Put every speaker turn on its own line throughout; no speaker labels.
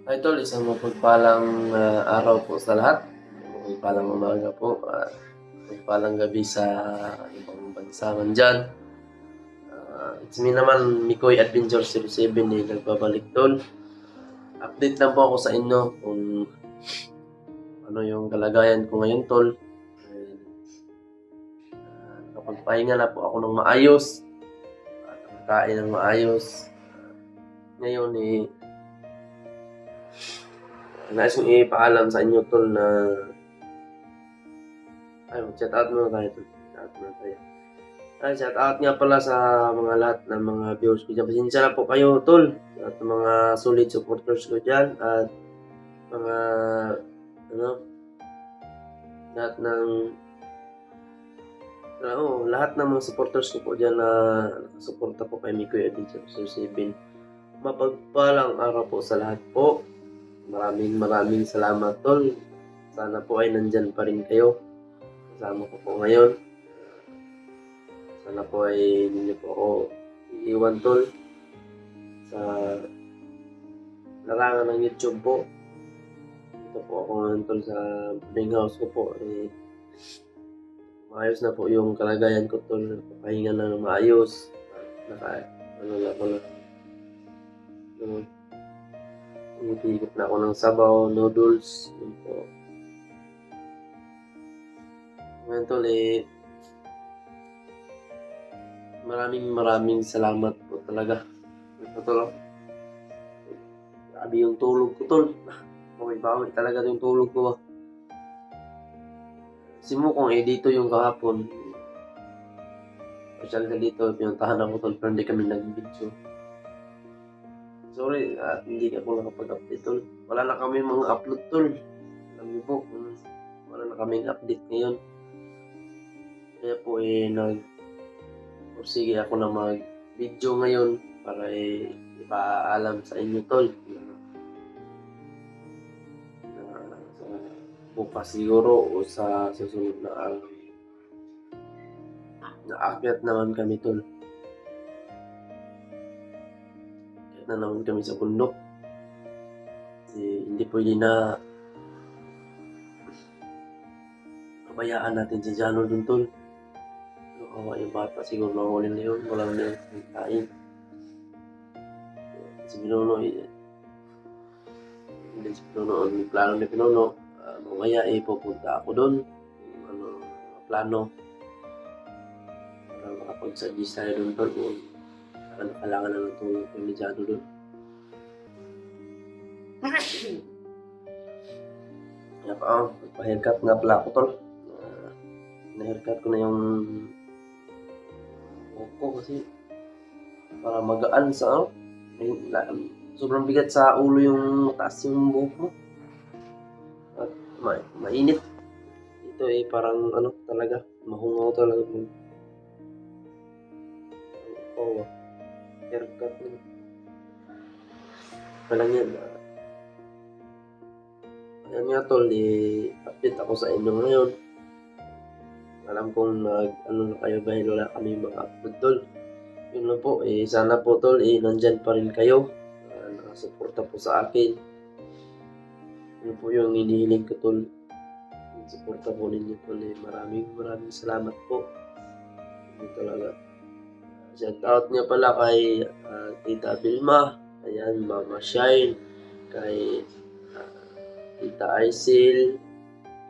Idol, isang mapagpalang araw po sa lahat. Mapagpalang umaga po. Mapagpalang gabi sa ibang bansa man dyan. It's me naman, Mikoy Adventure 07 nagbabalik tol. Update lang po ako sa inyo kung ano yung kalagayan ko ngayon tol. Nakapagpahinga na po ako ng maayos. Nakakain ng maayos. Ngayon nais kong ipaalam sa inyo tol na mag-chat out muna tayo tol. Shout out nga pala sa mga lahat ng mga viewers ko dyan. Pasensya na po kayo tol. At mga solid supporters ko dyan. At mga lahat ng mga supporters ko po dyan na suporta po kay Mikoy Adventure 07. Mapagpalang araw po sa lahat po. Maraming salamat tol. Sana po ay nandyan pa rin kayo. Kasama ko po ngayon. Sana po ay hindi po ako iiwan tol sa larangan ng YouTube po. Dito po ako ngayon tol sa boarding house ko po. Maayos na po yung kalagayan ko tol. Pahinga na ng maayos. Higit na ako ng sabaw, noodles. Yun po. Ngayon tol maraming salamat po talaga. Ito tol. Grabe yung tulog ko tol. Bawi talaga yung tulog ko. Simu kung dito yung kahapon. Pasyal ka dito, pinuntahan ako tol, pero hindi kami nag-video. Sorry, hindi ako nakapag-update tol. Wala na kami mga upload tol. Alam niyo po, wala na kaming update ngayon. Kaya po sige ako na mag-video ngayon para ipaalam sa inyo tol. Bukas siguro o sa susunod na araw. Naakyat naman kami tol. Akyat na naman kami sa bundok. Kasi hindi pwede na kabayaan natin si Jano dun tol. Kawawa yung bata, siguro mahuli na yun. Walang na yung kain. Si Pinono may plano ni Pinono. Mamaya pupunta ako doon. Plano para makapag-suggest tayo doon tol kung kailangan na ng tulong kay Mediano doon. Kaya pa magpa-haircut nga pala ako tol. Na-haircut ko na yung buhok kasi para magaan sa sobrang bigat sa ulo yung mataas yung buhok mo. At mainit. Ito parang talaga, mahungaw talaga. Haircut na. Walang yan. Ayan nga tol, update ako sa inyo ngayon. Alam kong na kayo dahil wala kami mga upload tol. Yun lang po, sana po tol, nandyan pa rin kayo. Nakasuporta po sa akin. Yun po yung hinihiling ko tol. Yung suporta po ninyo tol. Maraming salamat po. Hindi talaga. Shout out nga pala kay Tita Vilma. Ayan, Mama Shine. Kay Tita Aisil.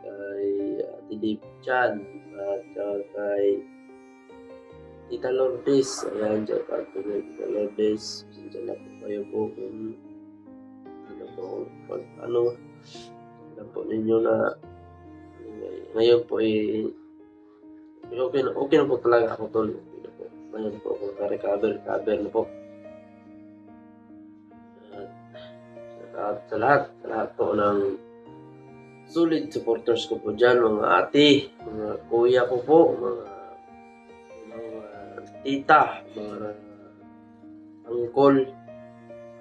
Kay Ate Dave Chan. At kay Tita Lourdes. Ayan, shout out po kay Tita Lourdes. Pasensya na po kayo po kung alam po ninyo na ngayon po okay na po talaga ako tol. Ngayon po ako recover na po. At sa lahat po ng solid supporters ko po dyan, mga ate, mga kuya ko po, mga tita, mga uncle,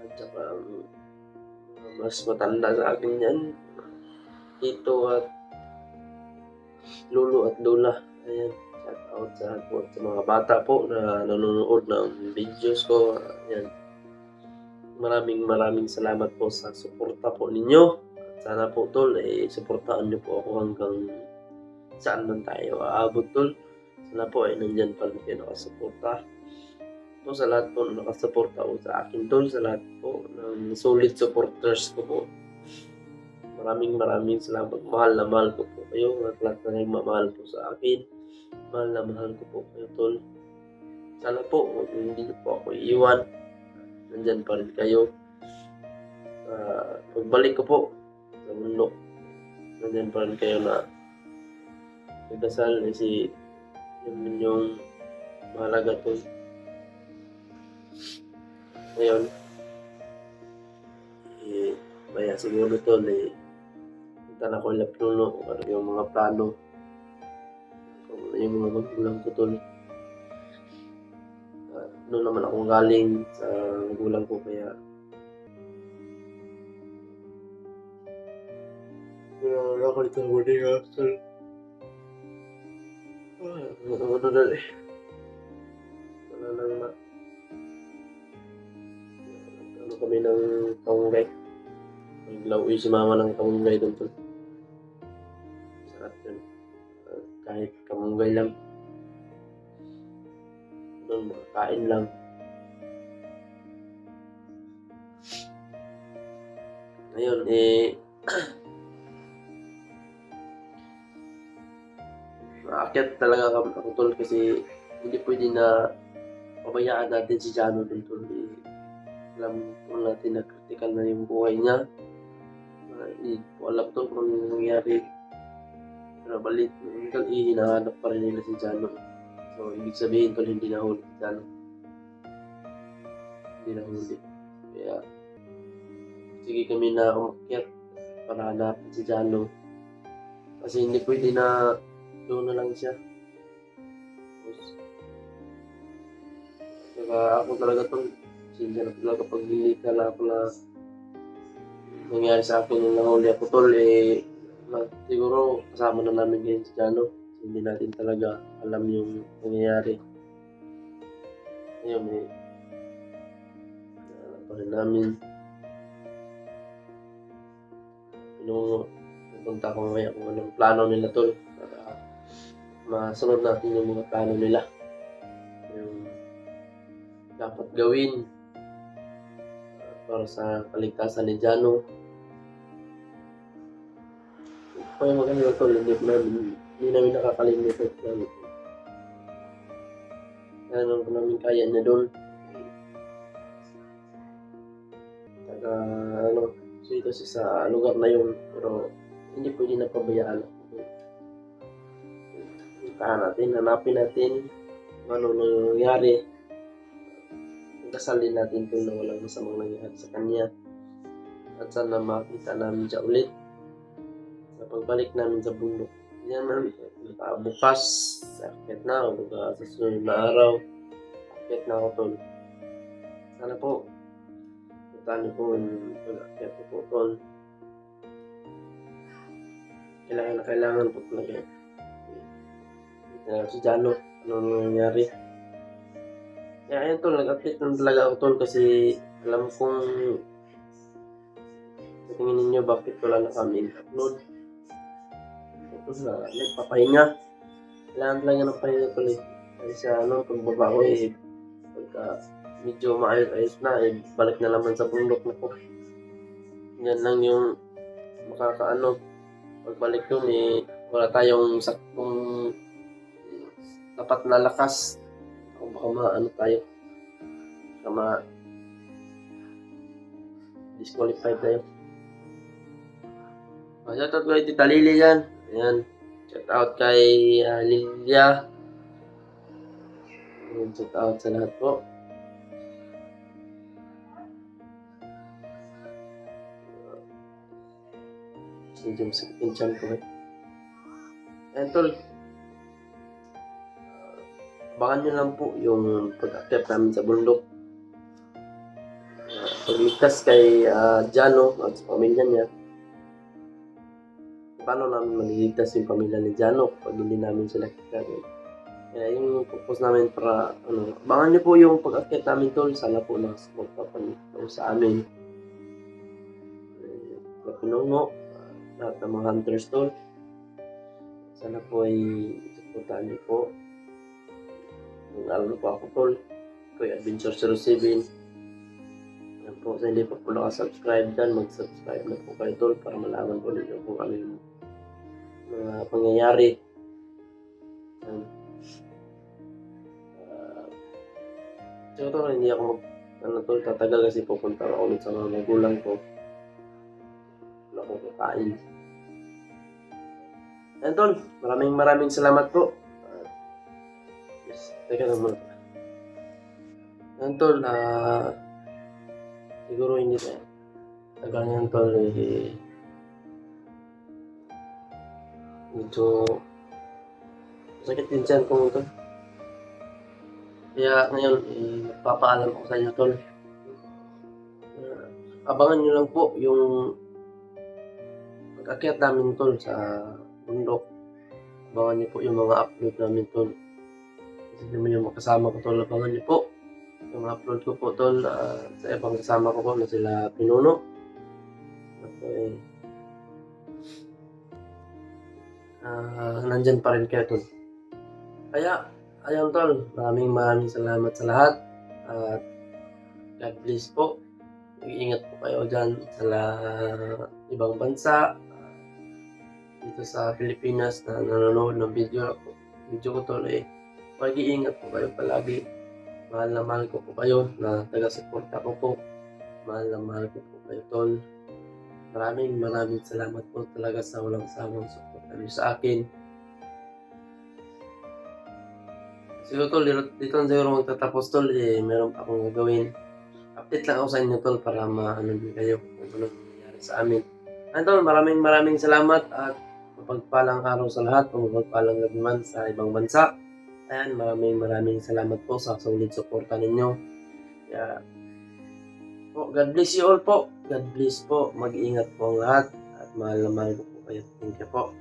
at saka mas matanda sa akin yan, tito at lolo at lola. Ayan, shout out sa mga bata po na nanonood ng videos ko. Ayan, maraming salamat po sa suporta po ninyo. At sana po tol, suportahan niyo po ako hanggang saan man tayo aabot tol. Sana po ay nandyan pa rin kayo nakasuporta. Po sa lahat po na nakasuporta po sa akin tol, sa lahat po ng solid supporters ko po. Maraming salamat. Mahal na mahal ko po kayo at lahat na nagmamahal po sa akin. Mahal na mahal ko po kayo tol. Sana po hindi niyo po ako iiwan. Nandyan pa rin kayo. Pagbalik ko po sa mundo, nandyan pa rin kayo na nagdasal kasi yun yung mahalaga tol. Ngayon, kaya siguro tol, punta na ko Lapnuno kung ano yung mga plano, kung ano yung mga magulang ko tol. Doon naman ako galing sa magulang ko kaya ako dito sa muli ha tol. Ano dali, wala lang na ano kami ng kaunggay. Naglawi si mama ng kamunggay doon tol. Sarap yun. Kahit kamunggay lang. Doon makakain lang. Ngayon aakyat talaga kami ako tol kasi hindi pwede na pabayaan natin si Jano doon tol. Alam po natin na critical na yung buhay niya. Hindi ko alam tol kung ano nangyari. Pero balit, hinahanap pa rin nila si Jano. So, ibig sabihin tol, hindi nahuli si Jano. Hindi nahuli. Kaya, sige kami na umakyat para hanapin si Jano. Kasi hindi pwede na doon na lang siya. Saka ako talaga tol, siya na talaga pag nilikala ako na nangyari sa akin yung nahuli ako tol, siguro kasama na namin ngayon si Jano. Hindi natin talaga alam yung nangyayari. Ngayon alam pa rin namin. Pupunta ko ngayon kung anong plano nila tol para masunod natin yung mga plano nila. Yung dapat gawin para sa kaligtasan ni Jano. Kaya maganda tol, hindi namin nakakalimutan sa Jano. Kaya kung namin kaya niya doon. Taga so ito sa lugar na yun, pero hindi pwede na pabayaan. Hanapin natin kung ano nangyari. Dasalin natin kung na walang masamang nangyari sa kanya. At sana makita namin siya ulit sa pagbalik namin sa bundok. Yan namin, bukas, akit na ako, sa susunod na araw, akit na ako tol. Sana po, puntaan niyo po yung pag-akit ko po tol. Kailangan po talaga. Si Jano, ano nangyari. Kaya ayun tol, nag-update lang talaga ako tol kasi alam kong sa tingin ninyo bakit wala na kami upload. Tapos nagpapahinga. Kailangan talaga ng pahinga tol eh. Kasi sa pagbaba ko pagka medyo maayos na balik na naman sa bundok na po. Yan lang yung makakaano. Pagbalik yun wala tayong saktong tapat na lakas. O baka maano tayo. Baka disqualified tayo. Shout out kay Tita Lily yan. Ayan. Shout out kay Lilia. Ayan, shout out sa lahat po. Medyo masakit yung tiyan ko Ayan tol. Abangan nyo lang po yung pag-akyat namin sa bundok. Pagligtas kay Jano at sa pamilya niya. Paano namin maliligtas yung pamilya ni Jano pag hindi namin sila kagawin? Kaya yung purpose namin para abangan niyo po yung pag-akyat namin tol, sana po nakasuporta pa kayo sa amin. Sa Pinuno, lahat ng mga hunters tol, sana po ay suportahan niyo po. Lalo po ako tol, Kuya Adventure 07. Yan po, sa hindi pa po nakasubscribe dyan, mag-subscribe na po kayo tol para malaman po ninyo kung ano yung mga pangyayari. Yan. Siguro hindi ako tol, tatagal kasi pupunta ako ulit sa mga magulang ko. Wala akong kakain. Yan tol, maraming salamat po. Yes, teka naman. Yan tol, siguro hindi na. Tagal yan tol, medyo sakit din siyan kung tol. Kaya ngayon, magpapaalam ako sa inyo tol. Abangan nyo lang po yung pag-akyat namin tol sa bundok. Abangan nyo po yung mga upload namin tol. Kasi naman yung makasama ko tol, abangan nyo po yung upload ko po tol sa ibang kasama ko po na sila Pinuno. Nandyan pa rin kayo tol. Kaya, ayun tol, maraming salamat sa lahat. At God bless po. Mag-iingat po kayo dyan sa ibang bansa. Dito sa Pilipinas na nanonood ng video ko tol, mag-iingat po kayo palagi. Mahal na mahal ko po kayo na taga-suporta ko po. Mahal na mahal ko po kayo tol. Maraming salamat po talaga sa walang sawang suporta niyo sa akin. Siguro tol, dito na siguro magtatapos tol, meron pa akong gagawin. Update lang ako sa inyo tol para maano din kayo kung ano nangyayari sa amin. Ayun tol, maraming salamat at mapagpalang araw sa lahat o mapagpalang gabi man sa ibang bansa. Ayan, maraming salamat po sa solid suporta ninyo. Kaya po, God bless you all po. God bless po. Mag-iingat po ang lahat at mahal na mahal ko po kayo. Thank you po.